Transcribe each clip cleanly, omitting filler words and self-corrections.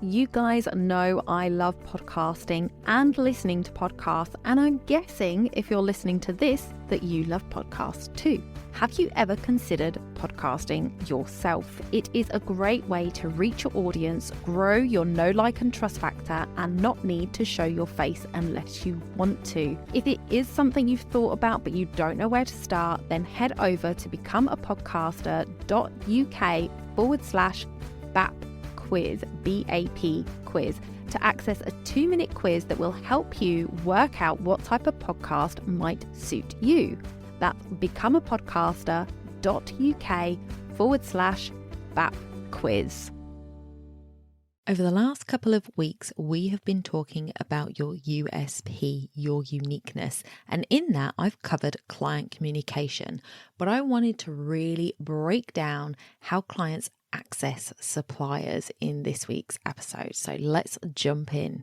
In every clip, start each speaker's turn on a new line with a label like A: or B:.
A: You guys know I love podcasting and listening to podcasts, and I'm guessing if you're listening to this that you love podcasts too. Have you ever considered podcasting yourself? It is a great way to reach your audience, grow your know, like and trust factor, and not need to show your face unless you want to. If it is something you've thought about but you don't know where to start, then head over to becomeapodcaster.uk/BAP quiz, BAP quiz, to access a 2-minute quiz that will help you work out what type of podcast might suit you. That's becomeapodcaster.uk/BAP quiz.
B: Over the last couple of weeks, we have been talking about your USP, your uniqueness. And in that, I've covered client communication. But I wanted to really break down how clients access suppliers in this week's episode. So let's jump in.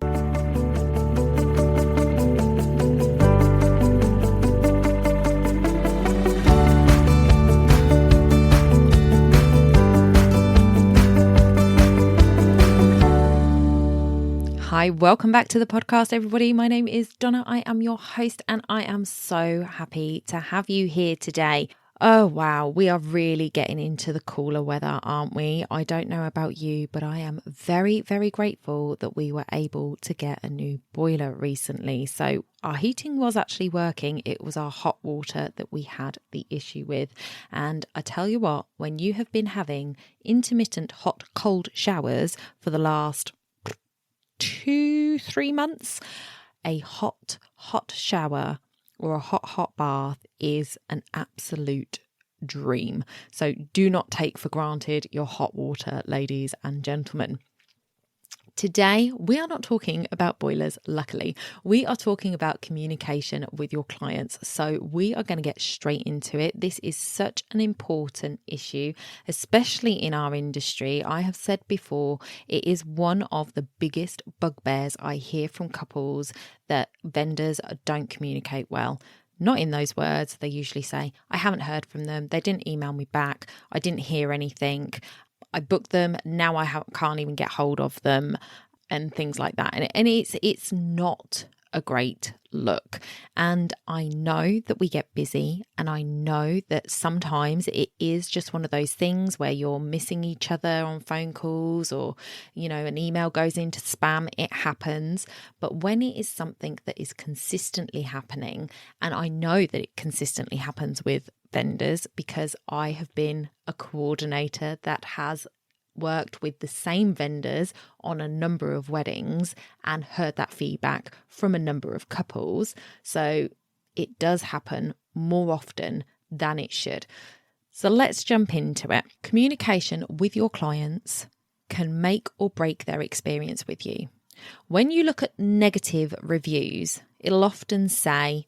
B: Hi, welcome back to the podcast, everybody. My name is Donna. I am your host, and I am so happy to have you here today. Oh, wow. We are really getting into the cooler weather, aren't we? I don't know about you, but I am very, very grateful that we were able to get a new boiler recently. So our heating was actually working. It was our hot water that we had the issue with. And I tell you what, when you have been having intermittent hot, cold showers for the last 2-3 months, a hot shower or a hot bath is an absolute dream. So do not take for granted your hot water, ladies and gentlemen. Today, we are not talking about boilers, luckily. We are talking about communication with your clients. So we are going to get straight into it. This is such an important issue, especially in our industry. I have said before, it is one of the biggest bugbears I hear from couples, that vendors don't communicate well. Not in those words. They usually say, I haven't heard from them. They didn't email me back. I didn't hear anything. I booked them, now I can't even get hold of them, and things like that. And it's not a great look. And I know that we get busy, and I know that sometimes it is just one of those things where you're missing each other on phone calls, or, an email goes into spam. It happens. But when it is something that is consistently happening, and I know that it consistently happens with vendors because I have been a coordinator that has worked with the same vendors on a number of weddings and heard that feedback from a number of couples. So it does happen more often than it should. So let's jump into it. Communication with your clients can make or break their experience with you. When you look at negative reviews, it'll often say,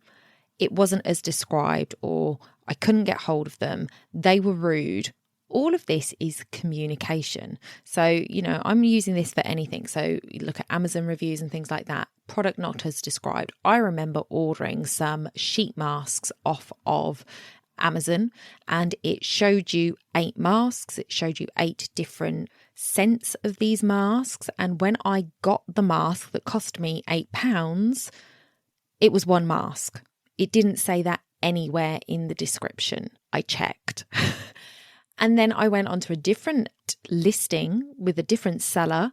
B: it wasn't as described, or I couldn't get hold of them, they were rude. All of this is communication. So, I'm using this for anything. So you look at Amazon reviews and things like that. Product not as described. I remember ordering some sheet masks off of Amazon, and it showed you 8 masks. It showed you 8 different scents of these masks. And when I got the mask that cost me £8, it was 1 mask. It didn't say that anywhere in the description. I checked. And then I went onto a different listing with a different seller,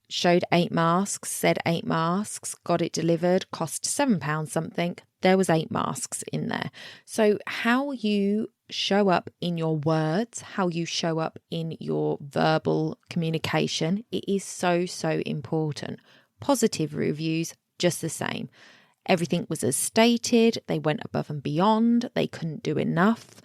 B: showed 8 masks, said 8 masks, got it delivered, cost £7 something. There was 8 masks in there. So how you show up in your words, how you show up in your verbal communication, it is so, so important. Positive reviews, just the same. Everything was as stated. They went above and beyond. They couldn't do enough.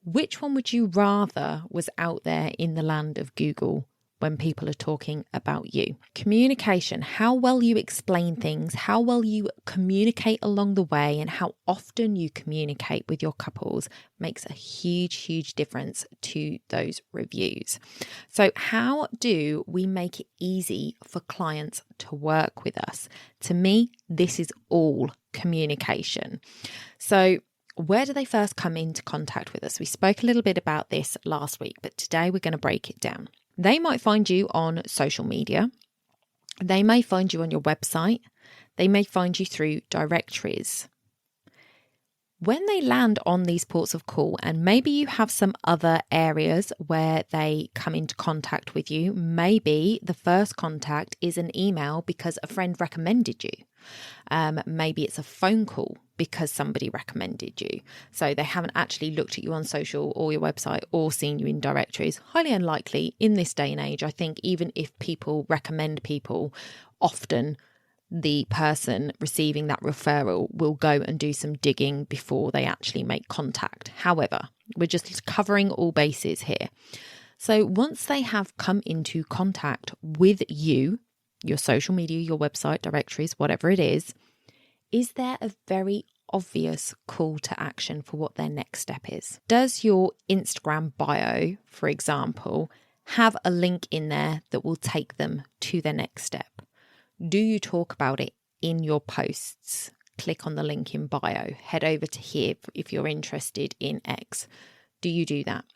B: Which one would you rather was out there in the land of Google when people are talking about you? Communication, how well you explain things, how well you communicate along the way, and how often you communicate with your couples makes a huge, huge difference to those reviews. So how do we make it easy for clients to work with us? To me, this is all communication. So where do they first come into contact with us? We spoke a little bit about this last week, but today we're going to break it down. They might find you on social media. They may find you on your website. They may find you through directories. When they land on these ports of call, and maybe you have some other areas where they come into contact with you, maybe the first contact is an email because a friend recommended you. Maybe it's a phone call because somebody recommended you. So they haven't actually looked at you on social or your website or seen you in directories. Highly unlikely in this day and age. I think even if people recommend people, often the person receiving that referral will go and do some digging before they actually make contact. However, we're just covering all bases here. So once they have come into contact with you, your social media, your website, directories, whatever it is there a very obvious call to action for what their next step is? Does your Instagram bio, for example, have a link in there that will take them to their next step? Do you talk about it in your posts? Click on the link in bio. Head over to here if you're interested in X. Do you do that?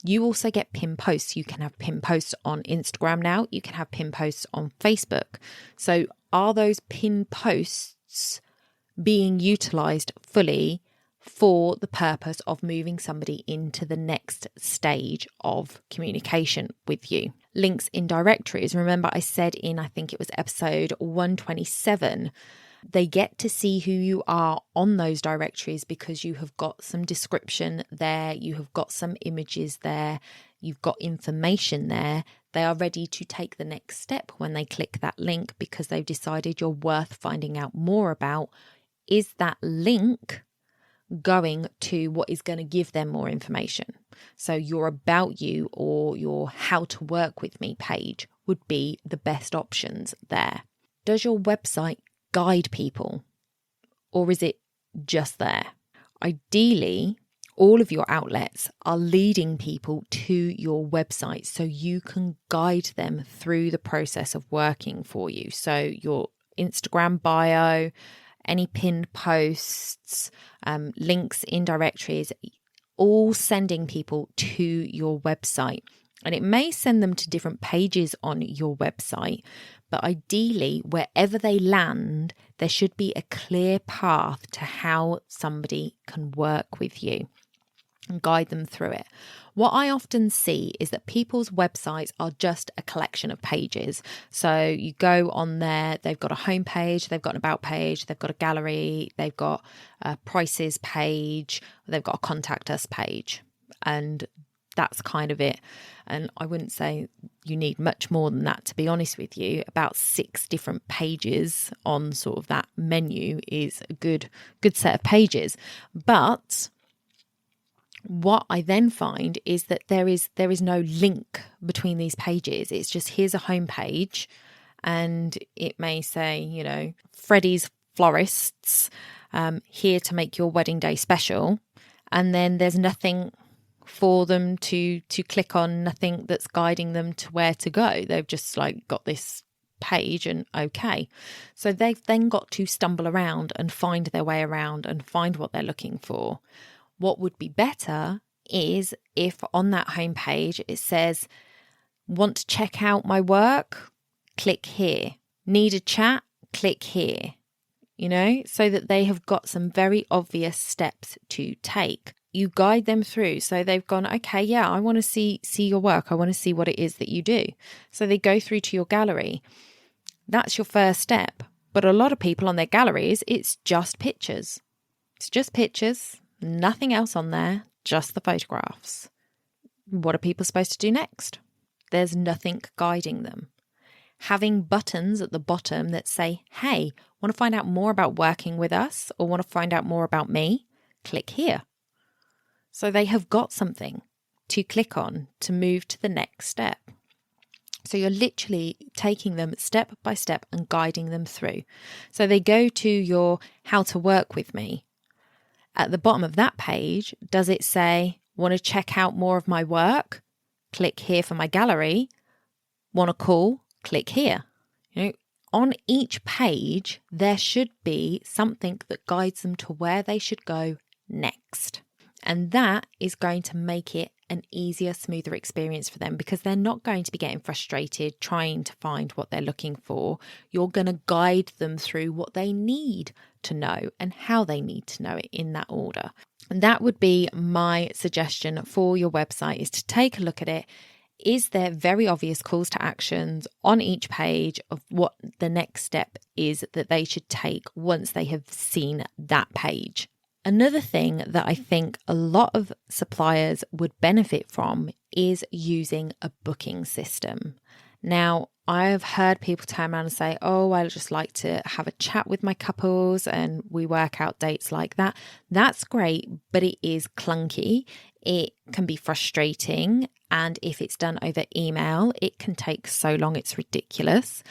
B: You also get pin posts. You can have pin posts on Instagram now. You can have pin posts on Facebook. So are those pin posts being utilized fully for the purpose of moving somebody into the next stage of communication with you? Links in directories. Remember, I said in, I think it was episode 127, they get to see who you are on those directories because you have got some description there, you have got some images there, you've got information there. They are ready to take the next step when they click that link because they've decided you're worth finding out more about. Is that link going to what is going to give them more information? So your About You or your How to Work With Me page would be the best options there. Does your website guide people, or is it just there? Ideally, all of your outlets are leading people to your website so you can guide them through the process of working for you. So your Instagram bio, any pinned posts, links in directories, all sending people to your website. And it may send them to different pages on your website, but ideally, wherever they land, there should be a clear path to how somebody can work with you and guide them through it. What I often see is that people's websites are just a collection of pages. So you go on there, they've got a home page, they've got an about page, they've got a gallery, they've got a prices page, they've got a contact us page. And that's kind of it. And I wouldn't say you need much more than that, to be honest with you. About 6 different pages on sort of that menu is a good set of pages. But what I then find is that there is no link between these pages. It's just, here's a home page and it may say, Freddie's Florists, here to make your wedding day special. And then there's nothing for them to click on, nothing that's guiding them to where to go. They've just got this page and okay. So they've then got to stumble around and find their way around and find what they're looking for. What would be better is if on that homepage it says, want to check out my work? Click here. Need a chat? Click here. So that they have got some very obvious steps to take. You guide them through. So they've gone, okay, yeah, I want to see your work. I want to see what it is that you do. So they go through to your gallery. That's your first step. But a lot of people on their galleries, it's just pictures. It's just pictures. Nothing else on there, just the photographs. What are people supposed to do next? There's nothing guiding them. Having buttons at the bottom that say, hey, want to find out more about working with us or want to find out more about me? Click here. So they have got something to click on to move to the next step. So you're literally taking them step by step and guiding them through. So they go to your How to Work With Me. At the bottom of that page, does it say, want to check out more of my work? Click here for my gallery. Want to call? Click here. On each page, there should be something that guides them to where they should go next. And that is going to make it an easier, smoother experience for them, because they're not going to be getting frustrated trying to find what they're looking for. You're going to guide them through what they need to know and how they need to know it in that order. And that would be my suggestion for your website, is to take a look at it. Is there very obvious calls to actions on each page of what the next step is that they should take once they have seen that page? Another thing that I think a lot of suppliers would benefit from is using a booking system. Now, I've heard people turn around and say, oh, I just like to have a chat with my couples and we work out dates like that. That's great, but it is clunky. It can be frustrating. And if it's done over email, it can take so long, it's ridiculous.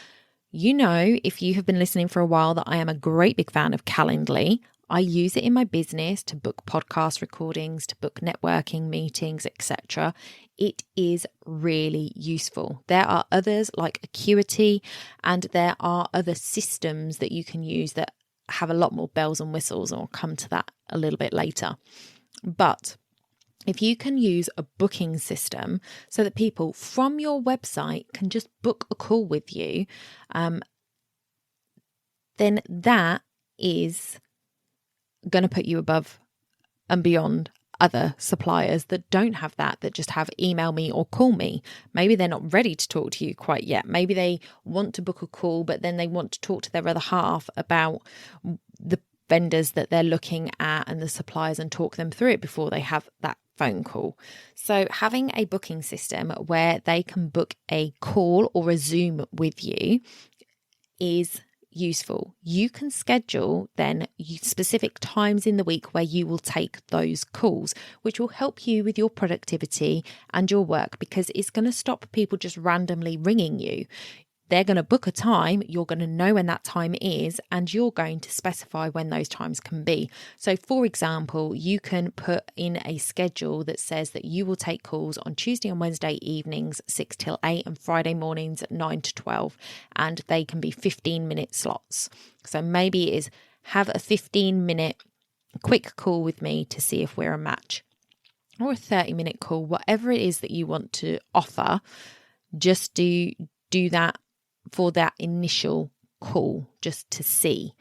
B: You know, if you have been listening for a while, that I am a great big fan of Calendly. I use it in my business to book podcast recordings, to book networking meetings, etc. It is really useful. There are others like Acuity, and there are other systems that you can use that have a lot more bells and whistles. I'll come to that a little bit later. But if you can use a booking system so that people from your website can just book a call with you, then that is going to put you above and beyond other suppliers that don't have that just have email me or call me. Maybe they're not ready to talk to you quite yet. Maybe they want to book a call, but then they want to talk to their other half about the vendors that they're looking at and the suppliers and talk them through it before they have that phone call. So having a booking system where they can book a call or a Zoom with you is useful. You can schedule then specific times in the week where you will take those calls, which will help you with your productivity and your work, because it's going to stop people just randomly ringing you. They're going to book a time, you're going to know when that time is, and you're going to specify when those times can be. So for example, you can put in a schedule that says that you will take calls on Tuesday and Wednesday evenings 6 till 8 and Friday mornings 9 to 12, and they can be 15-minute slots. So maybe it is have a 15-minute quick call with me to see if we're a match, or a 30-minute call, whatever it is that you want to offer. Just do that for that initial call, just to see.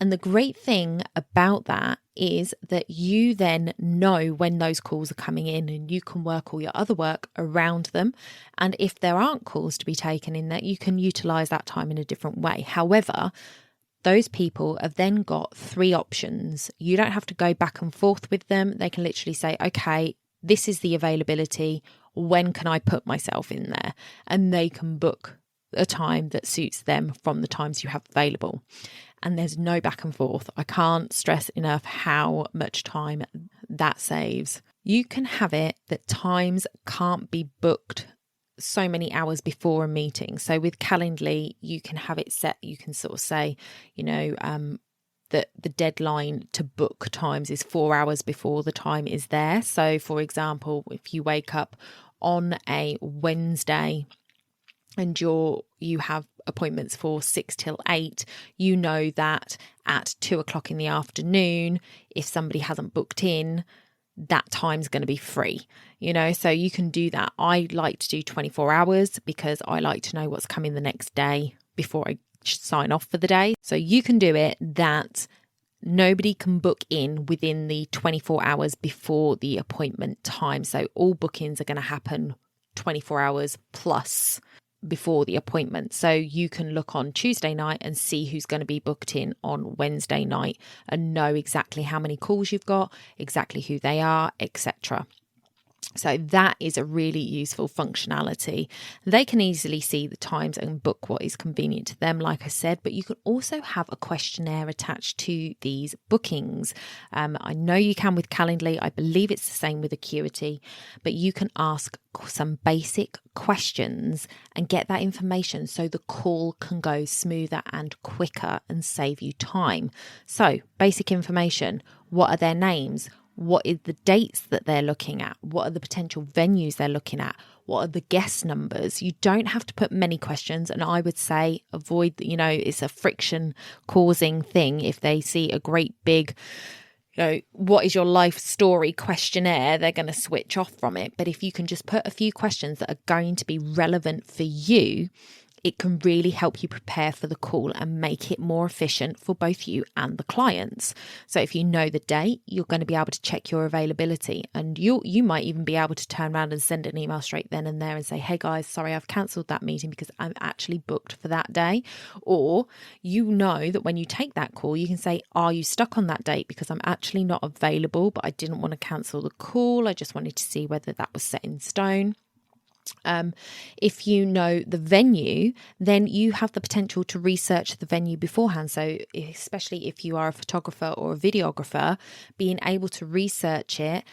B: And the great thing about that is that you then know when those calls are coming in, and you can work all your other work around them. And if there aren't calls to be taken in there, you can utilize that time in a different way. However, those people have then got 3 options. You don't have to go back and forth with them. They can literally say, okay, this is the availability. When can I put myself in there? And they can book a time that suits them from the times you have available. And there's no back and forth. I can't stress enough how much time that saves. You can have it that times can't be booked so many hours before a meeting. So with Calendly, you can have it set. You can sort of say, that the deadline to book times is 4 hours before the time is there. So for example, if you wake up on a Wednesday and you have appointments for 6 till 8, you know that at 2 o'clock in the afternoon, if somebody hasn't booked in, that time's going to be free, so you can do that. I like to do 24 hours because I like to know what's coming the next day before I sign off for the day. So you can do it that nobody can book in within the 24 hours before the appointment time. So all bookings are going to happen 24 hours plus before the appointment. So you can look on Tuesday night and see who's going to be booked in on Wednesday night and know exactly how many calls you've got, exactly who they are, etc. So that is a really useful functionality. They can easily see the times and book what is convenient to them, like I said, but you can also have a questionnaire attached to these bookings. I know you can with Calendly. I believe it's the same with Acuity, but you can ask some basic questions and get that information so the call can go smoother and quicker and save you time. So basic information: what are their names? What is the dates that they're looking at? What are the potential venues they're looking at? What are the guest numbers? You don't have to put many questions. And I would say avoid, it's a friction causing thing. If they see a great big, what is your life story questionnaire, they're going to switch off from it. But if you can just put a few questions that are going to be relevant for you, it can really help you prepare for the call and make it more efficient for both you and the clients. So if you know the date, you're going to be able to check your availability, and you might even be able to turn around and send an email straight then and there and say, hey guys, sorry, I've cancelled that meeting because I'm actually booked for that day. Or you know that when you take that call, you can say, are you stuck on that date? Because I'm actually not available, but I didn't want to cancel the call. I just wanted to see whether that was set in stone. If you know the venue, then you have the potential to research the venue beforehand. So especially if you are a photographer or a videographer, being able to research it,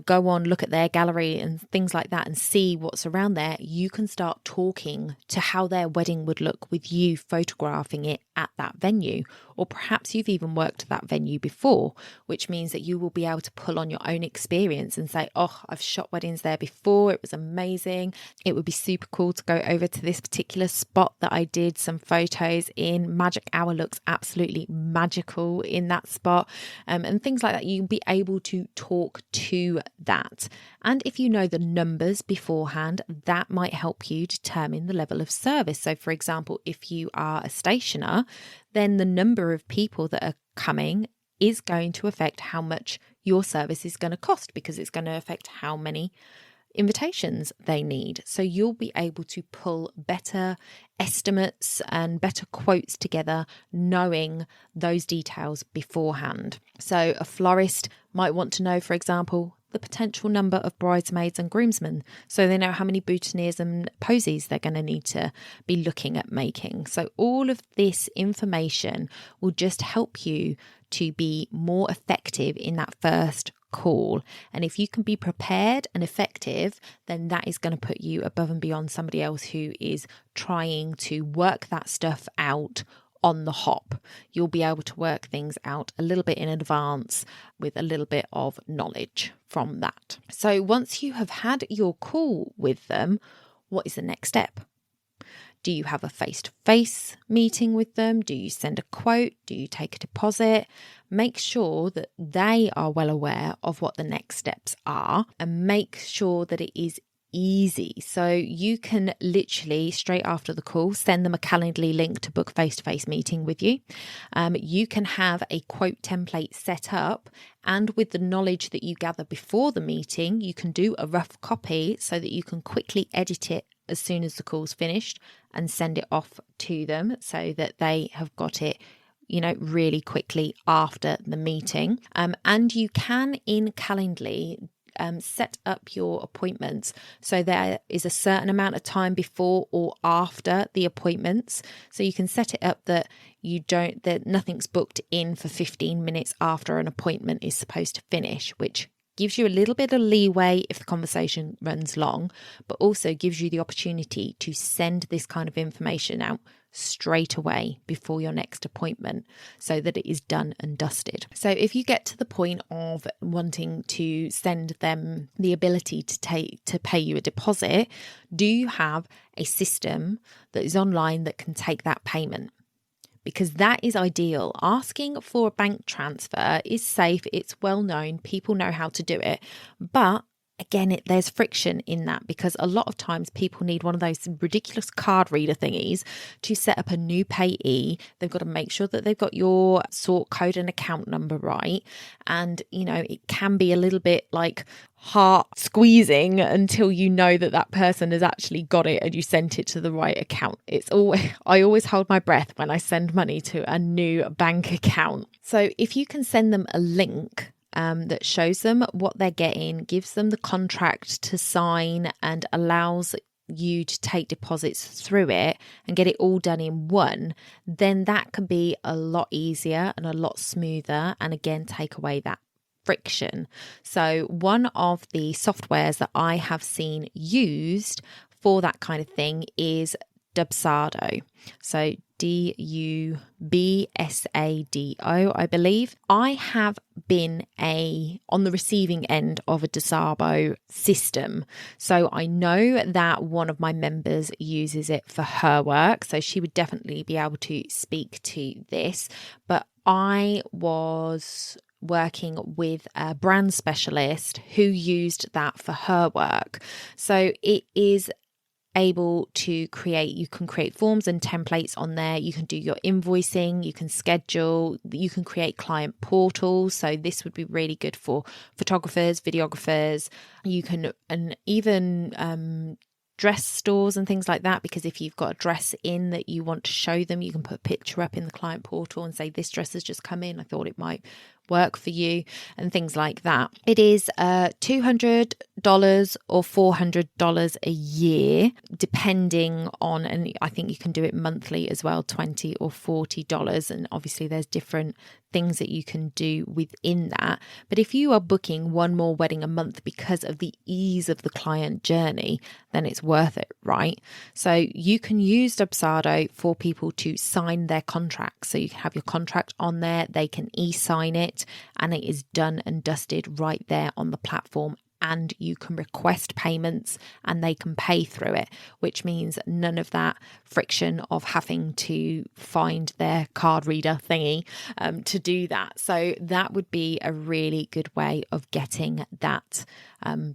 B: go on, look at their gallery and things like that and see what's around there, you can start talking to how their wedding would look with you photographing it at that venue. Or perhaps you've even worked at that venue before, which means that you will be able to pull on your own experience and say, oh, I've shot weddings there before. It was amazing. It would be super cool to go over to this particular spot that I did some photos in. Magic Hour looks absolutely magical in that spot, and things like that. You'll be able to talk to that. And if you know the numbers beforehand, that might help you determine the level of service. So for example, if you are a stationer, then the number of people that are coming is going to affect how much your service is going to cost, because it's going to affect how many invitations they need. So you'll be able to pull better estimates and better quotes together, knowing those details beforehand. So a florist might want to know, for example, the potential number of bridesmaids and groomsmen, so they know how many boutonnieres and posies they're going to need to be looking at making. So all of this information will just help you to be more effective in that first call. And if you can be prepared and effective, then that is going to put you above and beyond somebody else who is trying to work that stuff out on the hop. You'll be able to work things out a little bit in advance with a little bit of knowledge from that. So once you have had your call with them, what is the next step? Do you have a face-to-face meeting with them? Do you send a quote? Do you take a deposit? Make sure that they are well aware of what the next steps are, and make sure that it is easy. So you can literally straight after the call send them a Calendly link to book face-to-face meeting with you. You can have a quote template set up, and with the knowledge that you gather before the meeting, you can do a rough copy so that you can quickly edit it as soon as the call's finished and send it off to them so that they have got it really quickly after the meeting. And you can in Calendly set up your appointments so there is a certain amount of time before or after the appointments. So you can set it up that nothing's booked in for 15 minutes after an appointment is supposed to finish, which gives you a little bit of leeway if the conversation runs long, but also gives you the opportunity to send this kind of information out straight away before your next appointment so that it is done and dusted. So if you get to the point of wanting to send them the ability to pay you a deposit, do you have a system that is online that can take that payment? Because that is ideal. Asking for a bank transfer is safe, it's well known, people know how to do it. But again, there's friction in that, because a lot of times people need one of those ridiculous card reader thingies to set up a new payee. They've got to make sure that they've got your sort code and account number right. And, it can be a little bit like heart squeezing until you know that person has actually got it and you sent it to the right account. I always hold my breath when I send money to a new bank account. So if you can send them a link that shows them what they're getting, gives them the contract to sign, and allows you to take deposits through it and get it all done in one, then that can be a lot easier and a lot smoother, and again take away that friction. So one of the softwares that I have seen used for that kind of thing is Dubsado. So Dubsado, I believe. I have been on the receiving end of a Dubsado system. So I know that one of my members uses it for her work. So she would definitely be able to speak to this. But I was working with a brand specialist who used that for her work. So it is able to you can create forms and templates on there. You can do your invoicing, you can schedule, you can create client portals. So this would be really good for photographers, videographers. You can, and even dress stores and things like that, because if you've got a dress in that you want to show them, you can put a picture up in the client portal and say, this dress has just come in, I thought it might work for you, and things like that. It is $200 or $400 a year, depending on, and I think you can do it monthly as well, $20 or $40. And obviously there's different things that you can do within that. But if you are booking one more wedding a month because of the ease of the client journey, then it's worth it, right? So you can use Dubsado for people to sign their contracts. So you can have your contract on there, they can e-sign it, and it is done and dusted right there on the platform. And you can request payments and they can pay through it, which means none of that friction of having to find their card reader thingy to do that. So that would be a really good way of getting that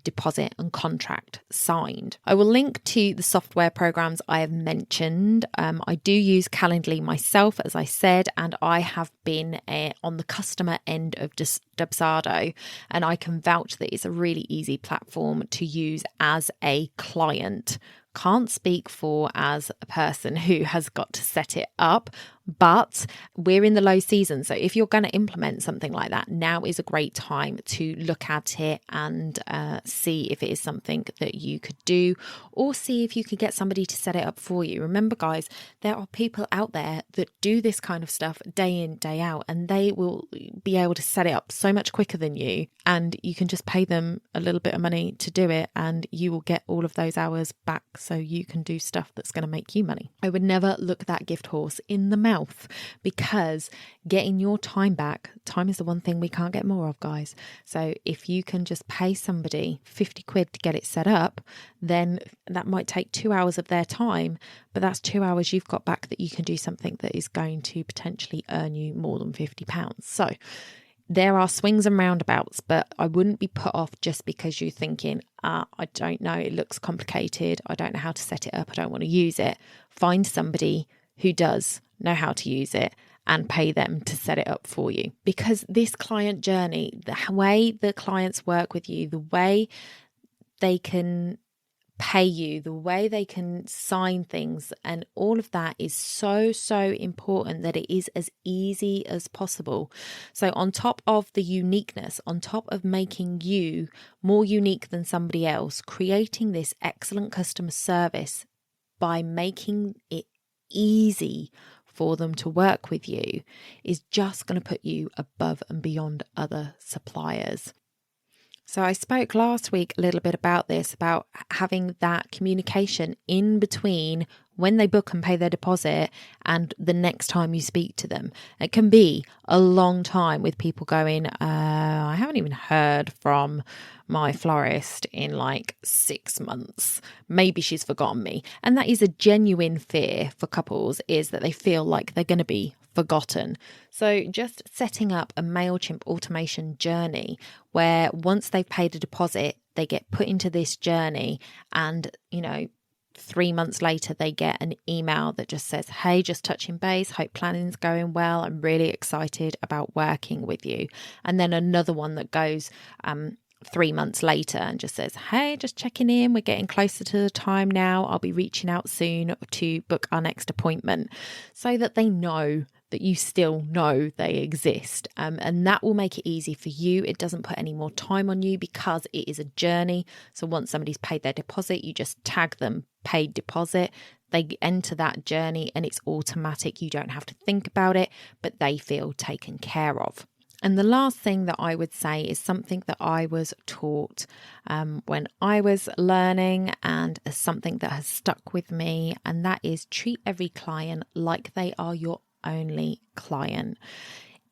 B: deposit and contract signed. I will link to the software programs I have mentioned. I do use Calendly myself, as I said, and I have been on the customer end of Dubsado, and I can vouch that it's a really easy platform to use as a client. Can't speak for as a person who has got to set it up, but we're in the low season. So if you're going to implement something like that, now is a great time to look at it and see if it is something that you could do, or see if you could get somebody to set it up for you. Remember, guys, there are people out there that do this kind of stuff day in, day out, and they will be able to set it up so much quicker than you. And you can just pay them a little bit of money to do it, and you will get all of those hours back so you can do stuff that's going to make you money. I would never look that gift horse in the mouth, because getting your time back, time is the one thing we can't get more of, guys. So if you can just pay somebody 50 quid to get it set up, then that might take 2 hours of their time, but that's 2 hours you've got back that you can do something that is going to potentially earn you more than £50. So there are swings and roundabouts, but I wouldn't be put off just because you're thinking, I don't know, it looks complicated, I don't know how to set it up, I don't want to use it. Find somebody who does know how to use it and pay them to set it up for you. Because this client journey, the way the clients work with you, the way they can pay you, the way they can sign things, and all of that is so important that it is as easy as possible. So on top of the uniqueness, on top of making you more unique than somebody else, creating this excellent customer service by making it easy for them to work with you is just going to put you above and beyond other suppliers. So I spoke last week a little bit about this, about having that communication in between when they book and pay their deposit and the next time you speak to them. It can be a long time with people going, I haven't even heard from my florist in like 6 months. Maybe she's forgotten me. And that is a genuine fear for couples, is that they feel like they're going to be forgotten. So just setting up a MailChimp automation journey where once they've paid a deposit, they get put into this journey, and 3 months later they get an email that just says, hey, just touching base, hope planning's going well, I'm really excited about working with you. And then another one that goes 3 months later and just says, hey, just checking in, we're getting closer to the time now, I'll be reaching out soon to book our next appointment, so that they know that you still know they exist. And that will make it easy for you. It doesn't put any more time on you because it is a journey. So once somebody's paid their deposit, you just tag them paid deposit. They enter that journey and it's automatic. You don't have to think about it, but they feel taken care of. And the last thing that I would say is something that I was taught when I was learning, and something that has stuck with me, and that is treat every client like they are your only client.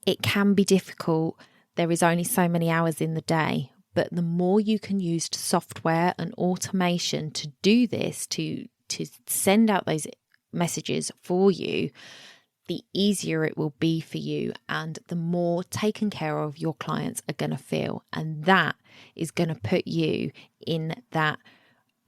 B: It can be difficult. There is only so many hours in the day, but the more you can use software and automation to do this, to send out those messages for you, the easier it will be for you and the more taken care of your clients are going to feel. And that is going to put you in that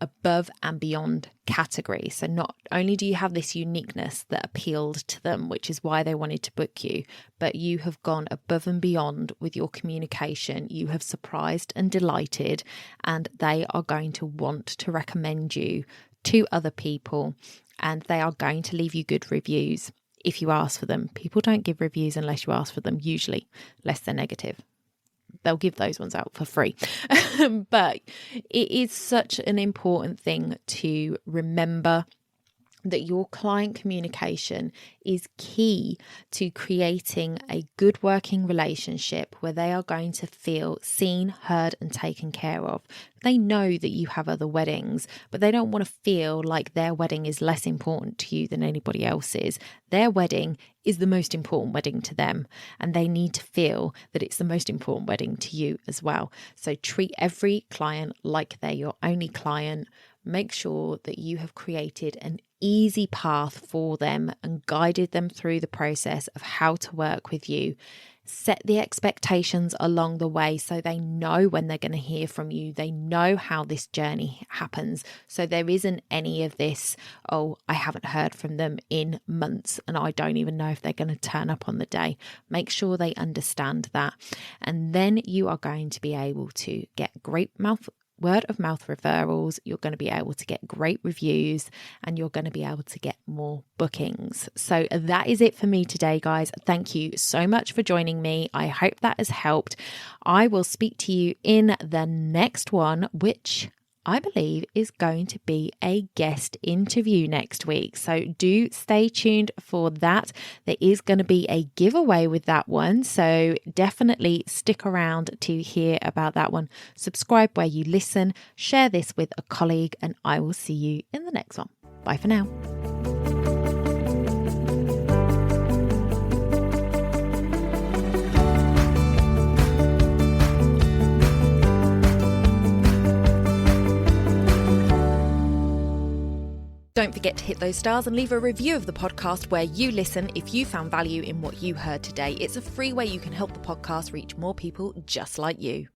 B: above and beyond category. So not only do you have this uniqueness that appealed to them, which is why they wanted to book you, but you have gone above and beyond with your communication. You have surprised and delighted, and they are going to want to recommend you to other people, and they are going to leave you good reviews if you ask for them. People don't give reviews unless you ask for them, usually, unless they're negative. They'll give those ones out for free. But it is such an important thing to remember that your client communication is key to creating a good working relationship where they are going to feel seen, heard, and taken care of. They know that you have other weddings, but they don't want to feel like their wedding is less important to you than anybody else's. Their wedding is the most important wedding to them, and they need to feel that it's the most important wedding to you as well. So treat every client like they're your only client. Make sure that you have created an easy path for them and guided them through the process of how to work with you. Set the expectations along the way so they know when they're going to hear from you. They know how this journey happens. So there isn't any of this, oh, I haven't heard from them in months and I don't even know if they're going to turn up on the day. Make sure they understand that. And then you are going to be able to get word of mouth referrals, you're going to be able to get great reviews, and you're going to be able to get more bookings. So that is it for me today, guys. Thank you so much for joining me. I hope that has helped. I will speak to you in the next one, which I believe is going to be a guest interview next week. So do stay tuned for that. There is going to be a giveaway with that one. So definitely stick around to hear about that one. Subscribe where you listen, share this with a colleague, and I will see you in the next one. Bye for now. Don't forget to hit those stars and leave a review of the podcast where you listen if you found value in what you heard today. It's a free way you can help the podcast reach more people just like you.